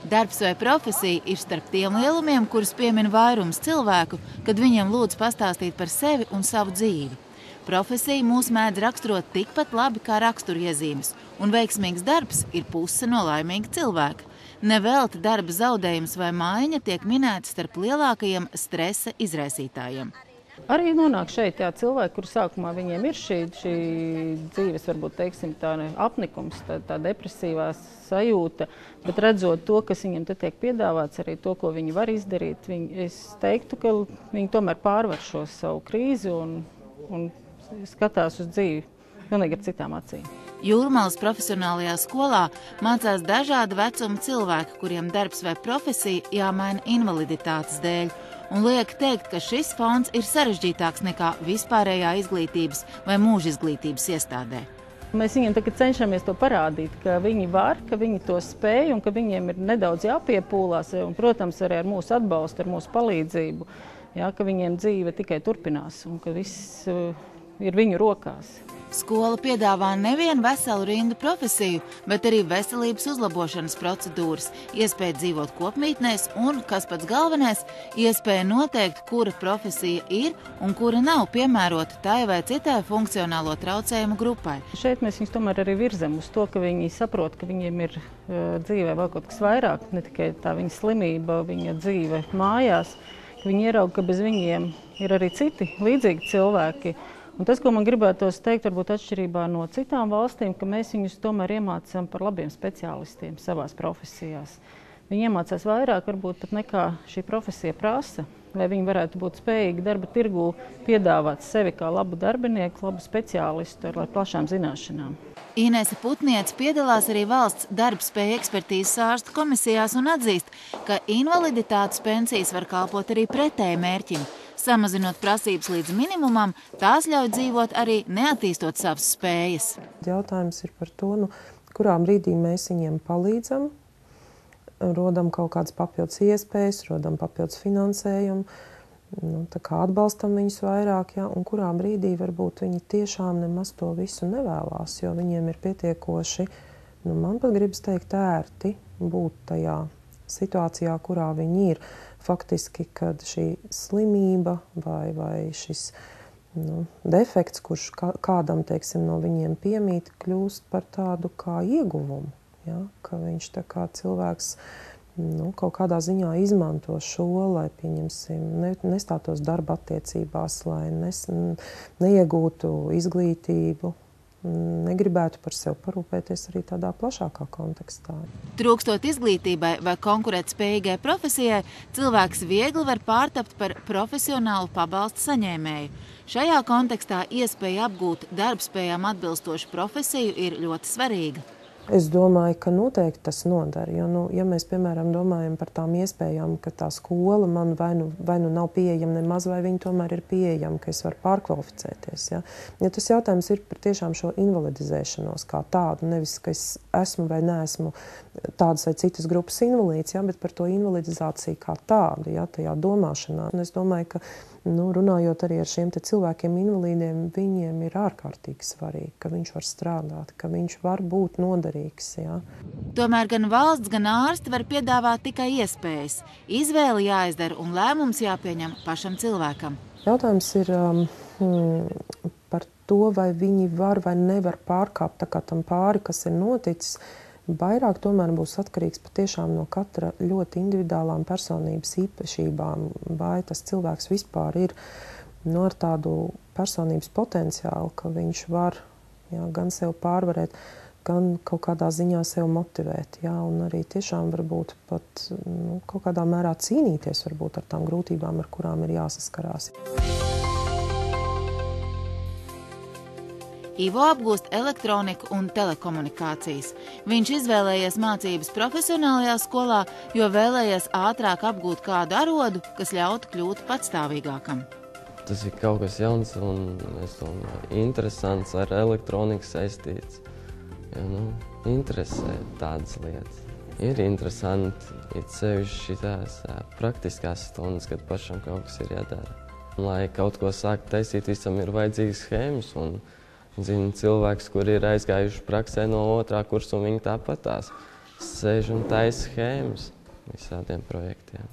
Darbs vai profesija ir starp tiem lielumiem, kurus piemin vairums cilvēku, kad viņiem lūdz pastāstīt par sevi un savu dzīvi. Profesija mūs mēdz raksturot tikpat labi kā raksturiezīmes, un veiksmīgs darbs ir puse no laimīga cilvēka. Nevelti darba zaudējums vai maiņa tiek minēti starp lielākajiem stresa izraisītājiem. Arī nonāk šeit cilvēki, kur sākumā viņiem ir šī dzīves, varbūt teiksim, tā apnikums, tā depresīvā sajūta, bet redzot to, kas viņiem te tiek piedāvāts, arī to, ko viņi var izdarīt, es teiktu, ka viņi tomēr pārvar šo savu krīzi un skatās uz dzīvi pilnīgi ar citām acīm. Jūrmalas profesionālajā skolā mācās dažāda vecuma cilvēki, kuriem darbs vai profesija jāmaina invaliditātes dēļ, un liek teikt, ka šis fonds ir sarežģītāks nekā vispārējā izglītības vai mūža izglītības iestādē. Mēs viņiem tagad cenšamies to parādīt, ka viņi var, ka viņi to spēj un ka viņiem ir nedaudz jāpiepūlās, un, protams, arī ar mūsu atbalstu, ar mūsu palīdzību, ka viņiem dzīve tikai turpinās un ka viss ir viņu rokās. Skola piedāvā nevienu veselu rindu profesiju, bet arī veselības uzlabošanas procedūras, iespēju dzīvot kopmītnēs un, kas pats galvenais, iespēja noteikt, kura profesija ir un kura nav piemērota tai vai citai funkcionālo traucējumu grupai. Šeit mēs viņus tomēr arī virzam uz to, ka viņi saprot, ka viņiem ir dzīvē vēl kaut kas vairāk, ne tikai tā viņa slimība, viņa dzīve mājās, ka viņi ierauga, ka bez viņiem ir arī citi līdzīgi cilvēki. Un tas, ko man gribētos teikt, varbūt atšķirībā no citām valstīm, ka mēs viņus tomēr iemācām par labiem speciālistiem savās profesijās. Viņi iemācās vairāk, varbūt pat nekā šī profesija prasa, lai viņi varētu būt spējīgi darba tirgū piedāvāt sevi kā labu darbinieku, labu speciālistu ar plašām zināšanām. Inese Putniece piedalās arī valsts darbspēja ekspertīzes ārstu komisijās un atzīst, ka invaliditātes pensijas var kalpot arī pretēji mērķim. Samazinot prasības līdz minimumam, tās ļauj dzīvot arī neattīstot savas spējas. Jautājums ir par to, kurā brīdī mēs viņiem palīdzam, rodam kaut kādas papildus iespējas, rodam papildus finansējumu, tā kā atbalstam viņus vairāk, un kurā brīdī varbūt viņi tiešām nemaz to visu nevēlās, jo viņiem ir pietiekoši, man pat gribas teikt, ērti būt tajā situācijā, kurā viņi ir. Faktiski, kad šī slimība vai šis defekts, kurš kādam, teiksim, no viņiem piemīt, kļūst par tādu kā ieguvumu, ka viņš tā kā cilvēks kaut kādā ziņā izmanto šo, lai, pieņemsim, nestātos darba attiecībās, lai neiegūtu izglītību, negribētu par sevi parūpēties arī tādā plašākā kontekstā. Trūkstot izglītībai vai konkurētspējīgai profesijai, cilvēks viegli var pārtapt par profesionālu pabalstu saņēmēju. Šajā kontekstā iespēja apgūt darbspējām atbilstošu profesiju ir ļoti svarīga. Es domāju, ka noteikti tas nodara, jo, ja mēs, piemēram, domājam par tām iespējām, ka tā skola man vai nu nav pieejama nemaz, vai viņa tomēr ir pieejama, ka es varu pārkvalificēties. Ja tas jautājums ir par tiešām šo invalidizēšanos kā tādu, nevis, ka es esmu vai neesmu tādas vai citas grupas invalīds, bet par to invalidizāciju kā tādu, tajā domāšanā. Un es domāju, ka runājot arī ar šiem cilvēkiem invalīdiem, viņiem ir ārkārtīgi svarīgi, ka viņš var strādāt, ka viņš var būt noderīgs. Tomēr gan valsts, gan ārsti var piedāvāt tikai iespējas. Izvēle jāizdara un lēmums jāpieņem pašam cilvēkam. Jautājums ir par to, vai viņi var vai nevar pārkāpt tā kā tam pāri, kas ir noticis. Vairāk tomēr būs atkarīgs patiešām no katra ļoti individuālām personības īpašībām, vai tas cilvēks vispār ir ar tādu personības potenciālu, ka viņš var gan sev pārvarēt, gan kaut kādā ziņā sev motivēt, un arī tiešām varbūt pat kaut kādā mērā cīnīties varbūt ar tām grūtībām, ar kurām ir jāsaskarās. Ivo apgūst elektroniku un telekomunikācijas. Viņš izvēlējies mācības profesionālajā skolā, jo vēlējies ātrāk apgūt kādu arodu, kas ļautu kļūt patstāvīgākam. Tas ir kaut kas jauns un, es domāju, interesants ar elektroniku saistīts. Interesē tādas lietas. Ir interesanti, ir sevišķi tās praktiskās stundas, kad pašam kaut kas ir jādara. Lai kaut ko sākt taisīt, visam ir vajadzīgas schēmas. Zinu cilvēks, kuri ir aizgājuši praksē no 2. kursa, un viņi tāpat tās sēž un taisa schēmas. visādiem projektiem.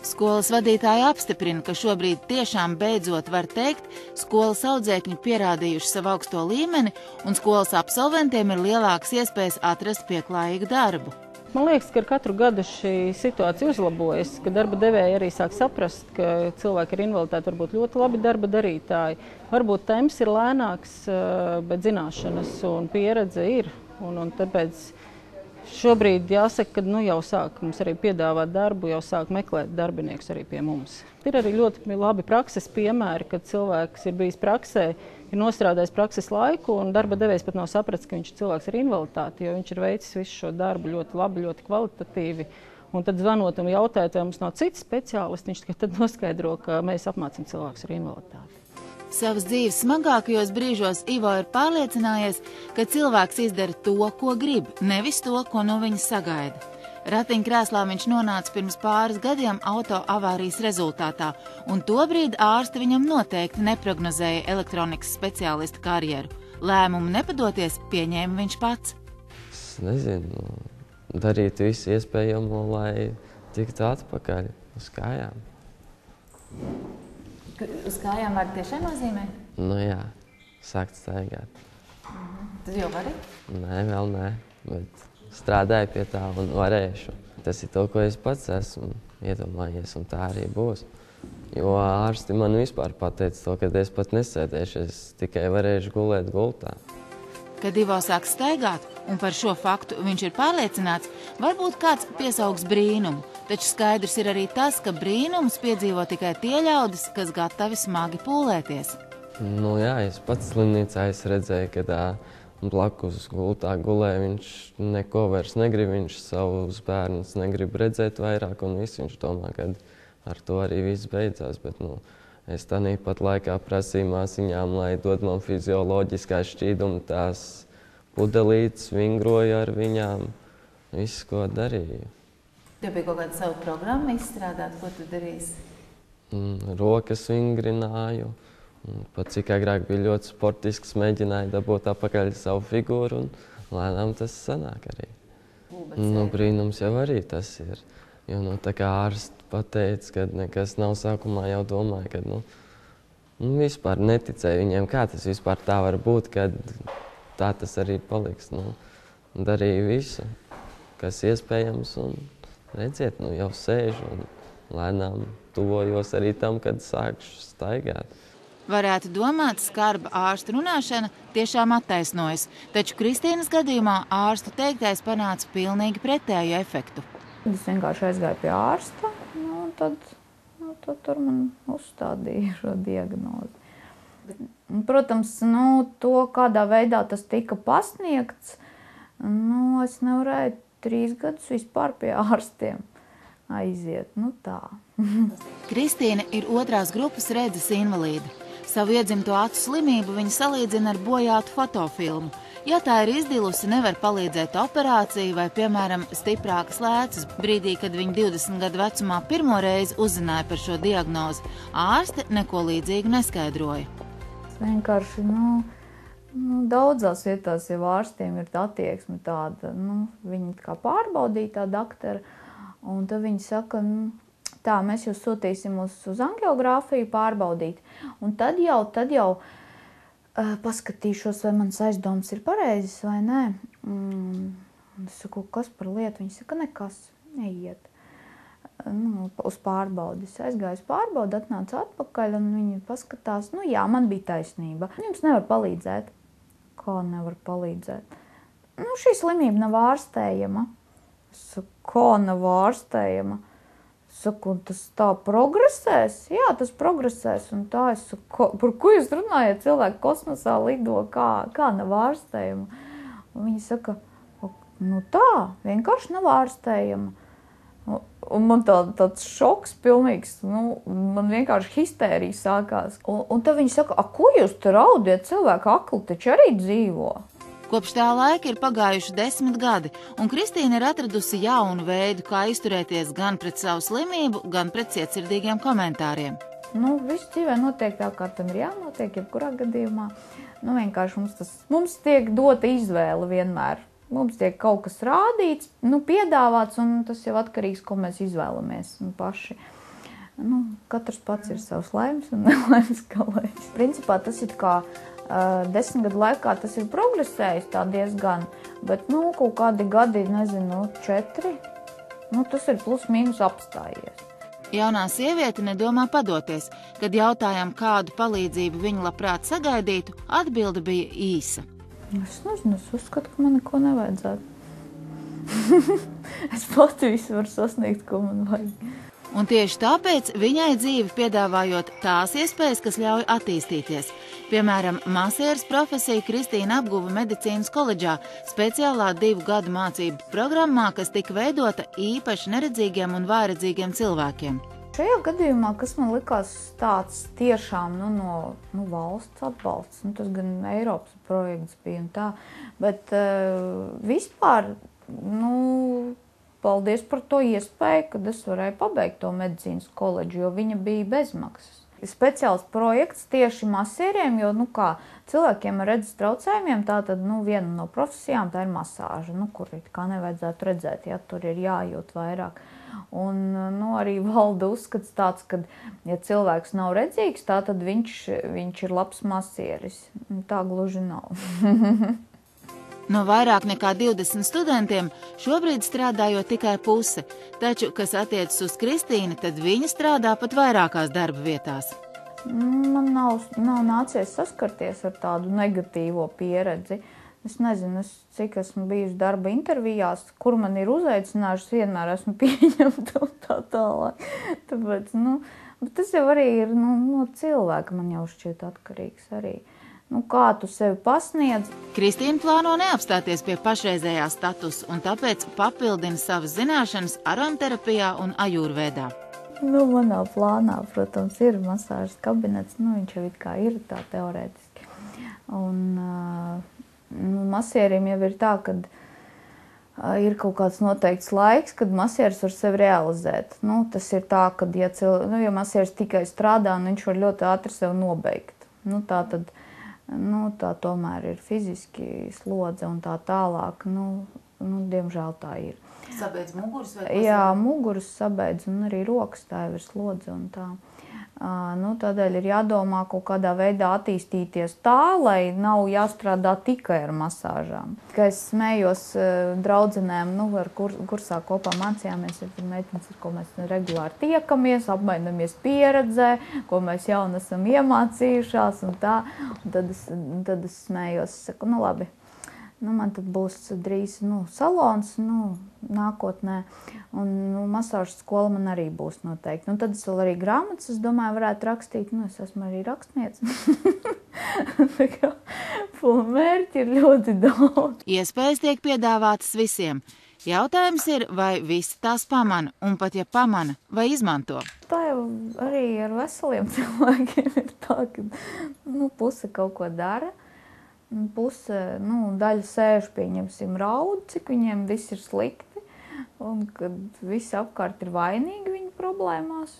Skolas vadītāji apstiprina, ka šobrīd tiešām beidzot var teikt, skolas audzēkņi pierādījuši savu augsto līmeni un skolas absolventiem ir lielākas iespējas atrast pieklājīgu darbu. Man liekas, ka ar katru gadu šī situācija uzlabojas, ka darba devēji arī sāk saprast, ka cilvēki ar invaliditāti var būt ļoti labi darba darītāji. Varbūt temps ir lēnāks, bet zināšanas un pieredze ir. Un tāpēc šobrīd jāsaka, ka jau sāk mums arī piedāvāt darbu, jau sāk meklēt darbiniekus arī pie mums. Ir arī ļoti labi prakses piemēri, kad cilvēks ir bijis praksē, ir nostrādājis prakses laiku, un darba devējs pat nav sapratis, ka viņš ir cilvēks ar invaliditāti, jo viņš ir veicis visu šo darbu ļoti labi, ļoti kvalitatīvi. Un tad zvanot un jautājot, vai mums nav cits speciālists, viņš tad noskaidro, ka mēs apmācam cilvēkus ar invaliditāti. Savas dzīves smagākajos brīžos Ivo ir pārliecinājies, ka cilvēks izdara to, ko grib, nevis to, ko no viņa sagaida. Ratiņkrēslā viņš nonāca pirms pāris gadiem auto avārijas rezultātā, un tobrīd ārsti viņam noteikti neprognozēja elektronikas speciālista karjeru. Lēmumu nepadoties pieņēma viņš pats. Es nezinu, darīt visu iespējamo, lai tiktu atpakaļ uz kājām. Uz kājām var tiešām nozīmē? Nu jā, sākt staigāt. Tu jau vari? Nē, vēl nē, bet strādāju pie tā un varēšu. Tas ir to, ko es pats esmu iedomājies, un tā arī būs. Jo ārsti man vispār pateica to, ka es pat nesēdēšu, es tikai varēšu gulēt gultā. Kad Ivo sāk staigāt, un par šo faktu viņš ir pārliecināts, varbūt kāds piesaugs brīnumu, taču skaidrs ir arī tas, ka brīnumus piedzīvo tikai tie ļaudis, kas gatavi smagi pūlēties. Nu jā, es pats slimnīcā redzēju, ka blakus gultā gulē, viņš neko vairs negrib, viņš savus bērnus negrib redzēt vairāk, un viss viņš domā, ka ar to arī viss beidzās. Bet, es tādā pat laikā prasīju māsiņām, lai dod man fizioloģiskā šķīduma, tās pudelītes, vingroju ar viņām, visu, ko darīju. Tev bija kaut kāda savu programmu izstrādāt, ko tu darīsi? Rokas vingrināju, pat cik agrāk bija ļoti sportisks, mēģināju dabūt apakaļ savu figūru, un lēnām tas sanāk arī. Brīnums jau arī tas ir, jo tā kā ārsti pateica, ka nekas nav sākumā, jau domāju, ka vispār neticēju viņiem, kā tas vispār tā var būt, kad tā tas arī paliks. Darīju visu, kas iespējams, un redziet, jau sēžu un lēnām tuvojos arī tam, kad sākšu staigāt. Varētu domāt, skarba ārstu runāšana tiešām attaisnojas, taču Kristīnas gadījumā ārstu teiktais panāca pilnīgi pretēju efektu. Es vienkārši aizgāju pie ārsta, un tad tur man uzstādīja šo diagnozi. Protams, to, kādā veidā tas tika pasniegts, es nevarēju 3 gadus vispār pie ārstiem aiziet. Tā. Kristīna ir 2. grupas redzes invalīde. Savu iedzimto acu slimību viņa salīdzina ar bojātu fotofilmu. Ja tā ir izdilusi, nevar palīdzēt operācija vai, piemēram, stiprākas lēcas. Brīdī, kad viņa 20 gadu vecumā pirmo reizi uzzināja par šo diagnozi, ārste neko līdzīgu neskaidroja. Vienkārši, daudzās vietās jau ārstiem ir attieksme tāda, viņi kā pārbaudīja tā daktara, un tad viņi saka, tā, mēs jūs sūtīsim uz angiogrāfiju pārbaudīt, un tad jau paskatīšos, vai mans aizdoms ir pareizes vai nē. Es saku, kas par lietu? Viņi saka, nekas, neiet. Uz pārbaudi. Es aizgāju uz pārbaudi, atnācu atpakaļ, un viņi paskatās, jā, man bija taisnība. Jums nevar palīdzēt. Kā nevar palīdzēt? Šī slimība nav ārstējama. Es saku, kā nav ārstējama? Saku, un tas tā progresēs? Jā, tas progresēs. Un tā es saku, par ko jūs runājat? Cilvēki kosmosā lido, kā nav ārstējama? Un viņi saka, tā, vienkārši nav ārstējama. Un man tāds šoks pilnīgs, man vienkārši histērija sākās. Un tad viņi saka, ko jūs te raudiet? Cilvēki akli taču arī dzīvo. Kopš tā laika ir pagājuši 10 gadi, un Kristīna ir atradusi jaunu veidu, kā izturēties gan pret savu slimību, gan pret cietsirdīgiem komentāriem. Viss dzīvē notiek tā, kā tam ir jānotiek, jebkurā gadījumā. Vienkārši mums tiek dota izvēle vienmēr. mums tiek kaut kas rādīts, piedāvāts, un tas jau atkarīgs, ko mēs izvēlamies paši. Katrs pats ir savs laimes un nelaimes galējs. Principā tas ir kā 10 gadu laikā tas ir progresējis tā diezgan, bet kaut kādi gadi, 4, tas ir plus mīnus apstājies. Jaunā sieviete nedomā padoties, kad jautājām, kādu palīdzību viņa labprāt sagaidītu, atbilde bija īsa. Es nezinu, es uzskatu, ka man neko nevajadzētu. Es pati visu varu sasniegt, ko man vajag. Un tieši tāpēc viņai dzīvi piedāvājot tās iespējas, kas ļauj attīstīties. Piemēram, masieres profesiju Kristīna apguva medicīnas koledžā, speciālā 2 gadu mācību programmā, kas tika veidota īpaši neredzīgiem un vājredzīgiem cilvēkiem. Šajā gadījumā, kas man likās tāds tiešām no valsts atbalsts, tas gan Eiropas projekts bija un tā, bet vispār, paldies par to iespēju, kad es varēju pabeigt to medicīnas koledžu, jo viņa bija bezmaksas. Speciāls projekts tieši masieriem, jo, cilvēkiem ar redzes traucējumiem, tātad, viena no profesijām tā ir masāža, kur kā nevajadzētu redzēt, ja tur ir jājūt vairāk. Un, arī valda uzskats tāds, ka, ja cilvēks nav redzīgs, tātad viņš ir labs masieris. Tā gluži nav. No vairāk nekā 20 studentiem šobrīd strādājot tikai puse, taču, kas attiecas uz Kristīnu, tad viņa strādā pat vairākās darba vietās. Man nav nācies saskarties ar tādu negatīvo pieredzi. Es nezinu, cik esmu bijusi darba intervijās, kur man ir uzaicinājušas, vienmēr esmu pieņemta un tā tālāk. Tāpēc, bet tas jau arī ir no cilvēka, man jau šķiet atkarīgs arī. Kā tu sevi pasniedz? Kristīna plāno neapstāties pie pašreizējā statusa un tāpēc papildina savas zināšanas aromaterapijā un ajurvēdā. Manā plānā, protams, ir masāžas kabinets, viņš jau it kā ir tā teorētiski. Un masieriem jau ir tā, kad ir kaut kāds noteikts laiks, kad masieris var sevi realizēt. Tas ir tā, kad ja masieris tikai strādā, viņš var ļoti ātri sevi nobeigt. Tā tomēr ir fiziski slodze un tā tālāk. Diemžēl tā ir. Sabeidz muguras vai kas? Jā, muguras sabeidz un arī rokas tā jau ir slodze un tā. Tādēļ ir jādomā kaut kādā veidā attīstīties tā, lai nav jāstrādā tikai ar masāžām. Kā es smējos draudzenēm, ar kursā kopā mācījāmies, ir meitenes, ar ko mēs regulāri tiekamies, apmainamies pieredzē, ko mēs jauni esam iemācījušās un tā. Un tad es smējos, saku, labi. Man tad būs drīz salons nākotnē, un masāžas skola man arī būs noteikti. Tad es vēl arī grāmatas, es domāju, varētu rakstīt. Es esmu arī rakstniece. Mērķi ir ļoti daudz. Iespējas tiek piedāvātas visiem. Jautājums ir, vai visi tās pamana, un pat ja pamana, vai izmanto. Tā jau arī ar veseliem cilvēkiem ir tā, ka puse kaut ko dara. Puse, daļa sēž, pieņemsim, raud, cik viņiem viss ir slikti, un kad visi apkārt ir vainīgi viņu problēmās.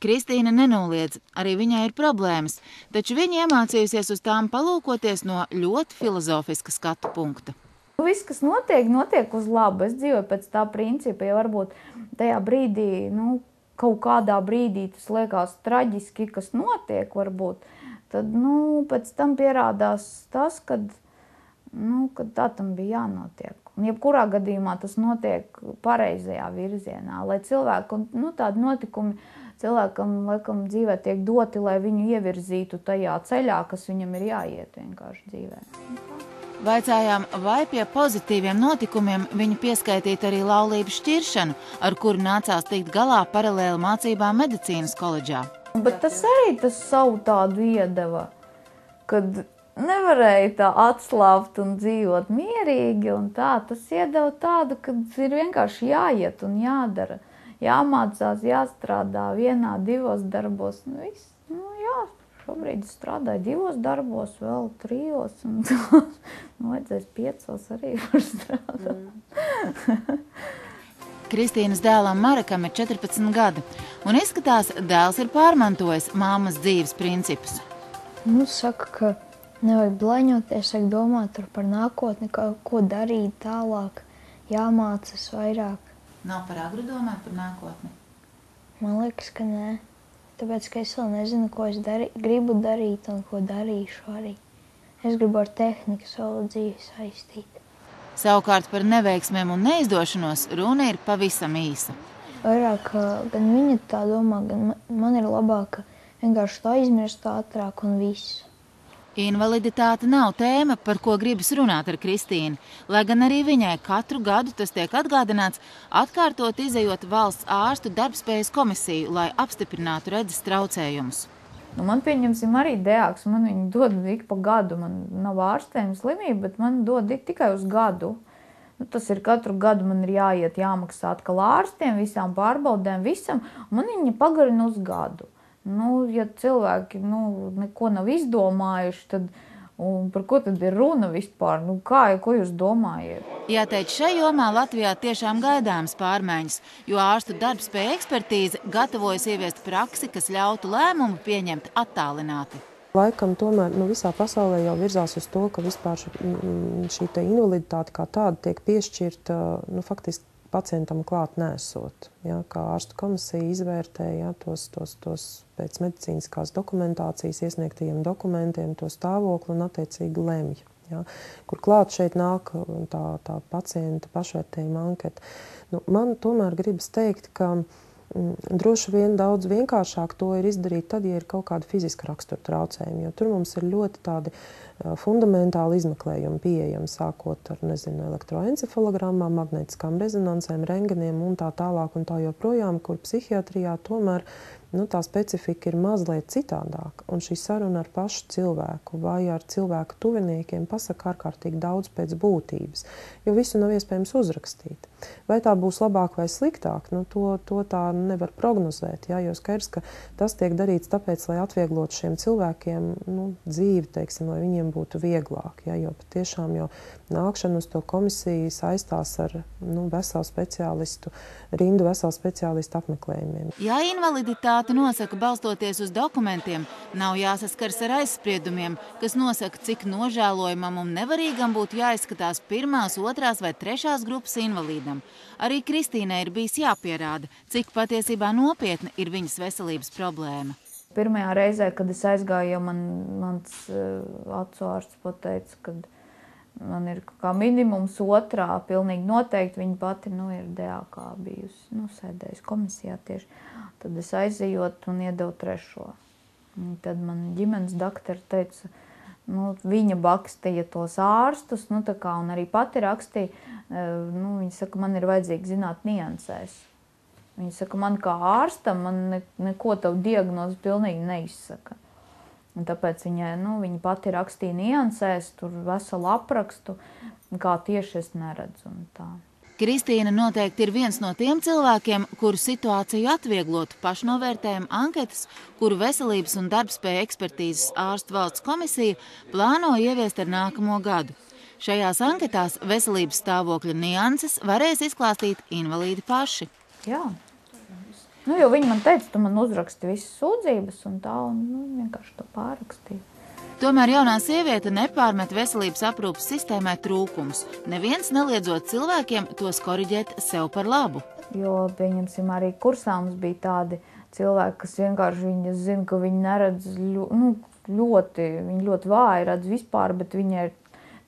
Kristīna nenoliedz, arī viņai ir problēmas, taču viņa iemācījusies uz tām palūkoties no ļoti filozofiska skatu punkta. Viss, kas notiek uz labu. Es dzīvoju pēc tā principa, ja varbūt tajā brīdī, kaut kādā brīdī tas liekas traģiski, kas notiek varbūt, tad, pēc tam pierādās tas, kad tā tam bija jānotiek. Un jebkurā gadījumā tas notiek pareizajā virzienā, lai cilvēku, tādi notikumi cilvēkam, laikam, dzīvē tiek doti, lai viņu ievirzītu tajā ceļā, kas viņam ir jāiet vienkārši dzīvē. Vaicājām, vai pie pozitīviem notikumiem viņa pieskaitītu arī laulību šķiršanu, ar kuru nācās tikt galā paralēli mācībām medicīnas koledžā. Bet tas arī savu tādu iedeva, kad nevarēja tā atslābt un dzīvot mierīgi un tā. Tas iedeva tādu, kad ir vienkārši jāiet un jādara. Jāmācās, jāstrādā 1, 2 darbos. Viss, šobrīd es strādāju 2 darbos, vēl 3 un tā. Vajadzēs 5 arī var strādāt. Kristīnas dēlam Marekam ir 14 gadi, un izskatās, dēls ir pārmantojis māmas dzīves principus. Saka, ka Nevajag blaņoties, vajag domāt tur par nākotni, ko darīt tālāk, jāmācas vairāk. Nav par agru domāt par nākotni? Man liekas, ka nē. Tāpēc, ka es vēl nezinu, ko es gribu darīt un ko darīšu arī. Es gribu ar tehniku savu dzīvi saistīt. Savukārt par neveiksmēm un neizdošanos runa ir pavisam īsa. Vairāk gan viņa tā domā, gan man ir labāk vienkārši to aizmirst ātrāk un viss. Invaliditāte nav tēma, par ko gribas runāt ar Kristīnu, lai gan arī viņai katru gadu tas tiek atgādināts, atkārtot izejot valsts ārstu darbspējas komisiju, lai apstiprinātu redzes traucējumus. Man pieņemsim arī deāks, man viņu dod ik pa gadu, man nav ārstējuma slimība, bet man dod tikai uz gadu. Tas ir katru gadu man ir jāiet, jāmaksā atkal ārstiem, visām pārbaudēm, visam, un man viņa pagarina uz gadu. Ja cilvēki neko nav izdomājuši, tad par ko tad ir runa vispār? Ko jūs domājat? Jāteic, šai jomā Latvijā tiešām gaidāmas pārmaiņas, jo ārstu darbspēja ekspertīze gatavojas ieviest praksi, kas ļautu lēmumu pieņemt attālināti. Laikam tomēr visā pasaulē jau virzās uz to, ka vispār šī invaliditāte kā tāda tiek piešķirta faktiski pacientam klāt nesot. Ja, kā ārstu komisija izvērtē tos pēc medicīniskās dokumentācijas iesniegtajiem dokumentiem, to stāvokli un attiecīgi lemj. Ja, kur klāt šeit nāk tā pacienta pašvērtējuma anketa. Man tomēr gribas teikt, ka droši vien daudz vienkāršāk to ir izdarīt tad, ja ir kaut kāda fiziska rakstura traucējumi, jo tur mums ir ļoti tādi fundamentāli izmeklējumi pieejami, sākot ar, elektroencefalogrammām, magnētiskām rezonansēm, rengeniem un tā tālāk un tā joprojām, kur psihiatrijā tomēr tā specifika ir mazliet citādāka. Un šī saruna ar pašu cilvēku vai ar cilvēku tuviniekiem pasaka ārkārtīgi daudz pēc būtības, jo visu nav iespējams uzrakstīt. Vai tā būs labāk vai sliktāk, to tā nevar prognozēt, jo skaidrs, ka tas tiek darīts tāpēc, lai atvieglotu šiem cilvēkiem dzīvi, teiksim, lai viņiem būtu vieglāk, jo patiešām jau nākšana uz to komisiju saistās ar veselu speciālistu, rindu veselu speciālistu apmeklējumiem. Ja invaliditāte nosaka balstoties uz dokumentiem, nav jāsaskars ar aizspriedumiem, kas nosaka, cik nožēlojamam un nevarīgam būtu jāizskatās 1., 2. vai 3. grupas invalīdam. Arī Kristīnai ir bijis jāpierāda, cik patiesībā nopietna ir viņas veselības problēma. Pirmajā reizē, kad es aizgāju, mans acu ārsts pateica, ka man ir kā minimums 2. pilnīgi noteikti, viņa pati ir DAK bijusi, sēdējusi komisijā tieši. Tad es aizejot un iedevu 3. Tad man ģimenes doktori teica, viņa bakstīja tos ārstus, un arī pati rakstīja, viņa saka, man ir vajadzīgi zināt niansēs. Viņa saka, man kā ārstam, man neko tavu diagnozi pilnīgi neizsaka. Un tāpēc viņa pati rakstīja niansēs, tur veselu aprakstu, kā tieši es neredzu un tā. Kristīna noteikti ir viens no tiem cilvēkiem, kuru situāciju atvieglotu pašnovērtējuma anketas, kuru veselības un darbspēja ekspertīzes ārstu valsts komisija plāno ieviest ar nākamo gadu. Šajās anketās veselības stāvokļa nianses varēs izklāstīt invalīdi paši. Jā. Jo viņi man teica, tu man uzraksti visas sūdzības un tā, un vienkārši to pārrakstīju. Tomēr jaunā sieviete nepārmet veselības aprūpes sistēmai trūkumus, neviens neliedzot cilvēkiem tos koriģēt sev par labu. Jo, pieņemsim, arī kursā mums bija tādi cilvēki, kas vienkārši viņi zina, ka viņi neredz viņi ļoti vāji redz vispār, bet viņa ir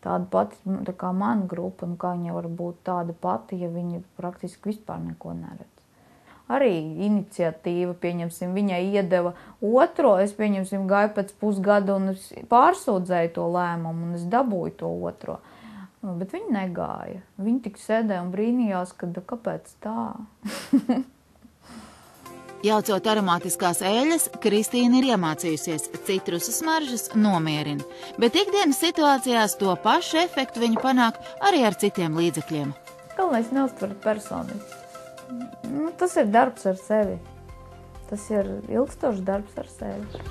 tāda pati, tā kā mana grupa, kā viņa var būt tāda pati, ja viņa praktiski vispār neko neredz. Arī iniciatīva, pieņemsim, viņai iedeva 2, es, pieņemsim, gāju pēc pusgada un pārsūdzēju to lēmumu un es dabūju to 2. Bet viņa negāja. Viņa tik sēdēja un brīnījās, kāpēc tā? Jaucot aromātiskās eļļas, Kristīna ir iemācījusies, citrusas smaržas nomierina. Bet ikdienas situācijās to pašu efektu viņa panāk arī ar citiem līdzekļiem. Galvenais neuztvert personīgi. Tas ir darbs ar sevi. Tas ir ilgstošs darbs ar sevi.